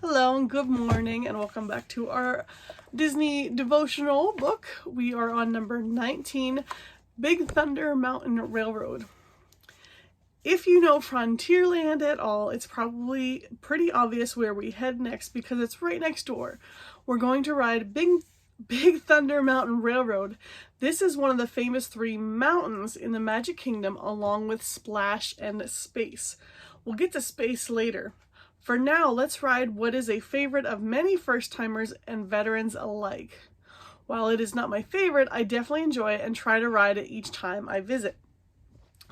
Hello and good morning and welcome back to our Disney devotional book. We are on number 19, Big Thunder Mountain Railroad. If you know Frontierland at all, it's probably pretty obvious where we head next because it's right next door. We're going to ride Big Thunder Mountain Railroad. This is one of the famous 3 mountains in the Magic Kingdom along with Splash and Space. We'll get to Space later. For now, let's ride what is a favorite of many first-timers and veterans alike. While it is not my favorite, I definitely enjoy it and try to ride it each time I visit.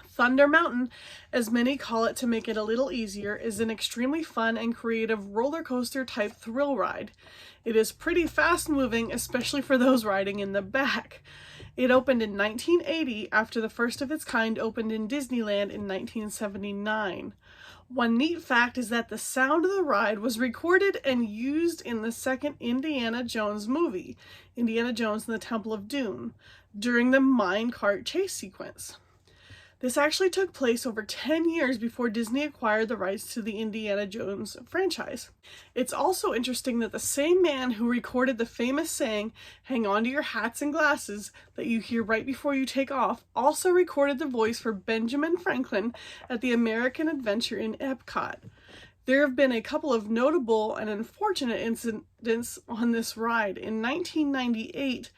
Thunder Mountain, as many call it to make it a little easier, is an extremely fun and creative roller coaster type thrill ride. It is pretty fast moving, especially for those riding in the back. It opened in 1980 after the first of its kind opened in Disneyland in 1979. One neat fact is that the sound of the ride was recorded and used in the second Indiana Jones movie, Indiana Jones and the Temple of Doom, during the minecart chase sequence. This actually took place over 10 years before Disney acquired the rights to the Indiana Jones franchise. It's also interesting that the same man who recorded the famous saying, "Hang on to your hats and glasses," that you hear right before you take off, also recorded the voice for Benjamin Franklin at the American Adventure in Epcot. There have been a couple of notable and unfortunate incidents on this ride. In 1998,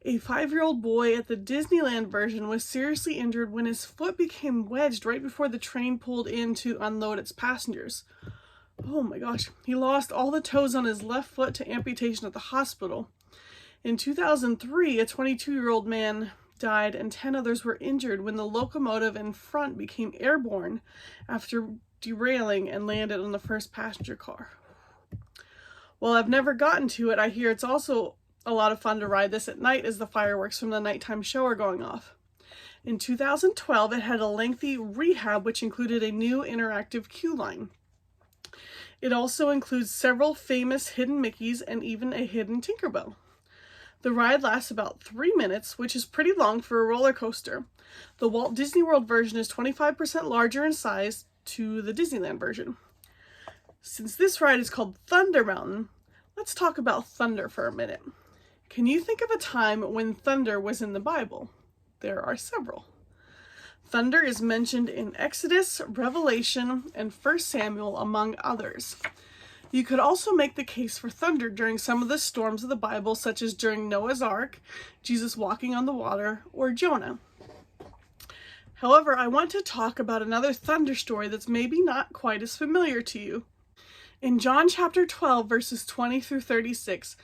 a 5-year-old boy at the Disneyland version was seriously injured when his foot became wedged right before the train pulled in to unload its passengers. Oh my gosh, he lost all the toes on his left foot to amputation at the hospital. In 2003, a 22-year-old man died and 10 others were injured when the locomotive in front became airborne after derailing and landed on the first passenger car. While I've never gotten to it, I hear it's also a lot of fun to ride this at night as the fireworks from the nighttime show are going off. In 2012, it had a lengthy rehab which included a new interactive queue line. It also includes several famous hidden Mickeys and even a hidden Tinkerbell. The ride lasts about 3 minutes, which is pretty long for a roller coaster. The Walt Disney World version is 25% larger in size to the Disneyland version. Since this ride is called Thunder Mountain, let's talk about thunder for a minute. Can you think of a time when thunder was in the Bible? There are several. Thunder is mentioned in Exodus, Revelation, and 1 Samuel, among others. You could also make the case for thunder during some of the storms of the Bible, such as during Noah's Ark, Jesus walking on the water, or Jonah. However, I want to talk about another thunder story that's maybe not quite as familiar to you. In John chapter 12, verses 20 through 36,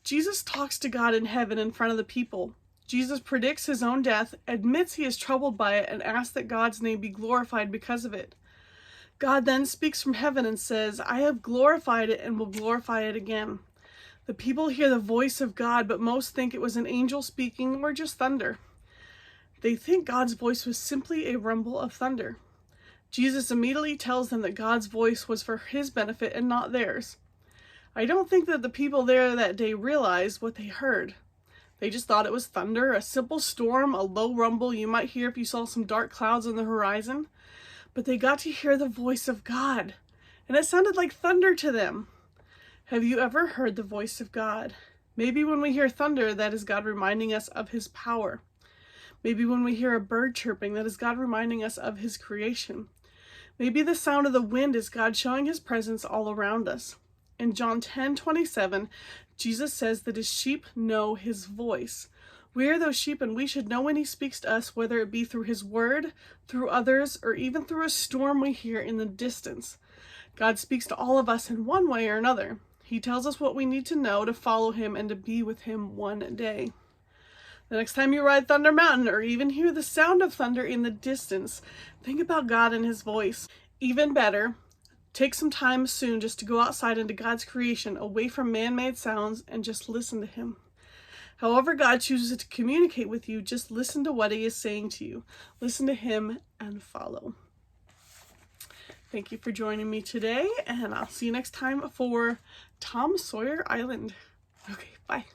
Jesus talks to God in heaven in front of the people. Jesus predicts his own death, admits he is troubled by it, and asks that God's name be glorified because of it. God then speaks from heaven and says, "I have glorified it and will glorify it again." The people hear the voice of God, but most think it was an angel speaking or just thunder. They think God's voice was simply a rumble of thunder. Jesus immediately tells them that God's voice was for his benefit and not theirs. I don't think that the people there that day realized what they heard. They just thought it was thunder, a simple storm, a low rumble you might hear if you saw some dark clouds on the horizon. But they got to hear the voice of God, and it sounded like thunder to them. Have you ever heard the voice of God? Maybe when we hear thunder, that is God reminding us of his power. Maybe when we hear a bird chirping, that is God reminding us of his creation. Maybe the sound of the wind is God showing his presence all around us. In John 10:27, Jesus says that his sheep know his voice. We are those sheep and we should know when he speaks to us, whether it be through his word, through others, or even through a storm we hear in the distance. God speaks to all of us in one way or another. He tells us what we need to know to follow him and to be with him one day. The next time you ride Thunder Mountain or even hear the sound of thunder in the distance, think about God and his voice. Even better, take some time soon just to go outside into God's creation, away from man-made sounds, and just listen to him. However God chooses to communicate with you, just listen to what he is saying to you. Listen to him and follow. Thank you for joining me today, and I'll see you next time for Tom Sawyer Island. Okay, bye.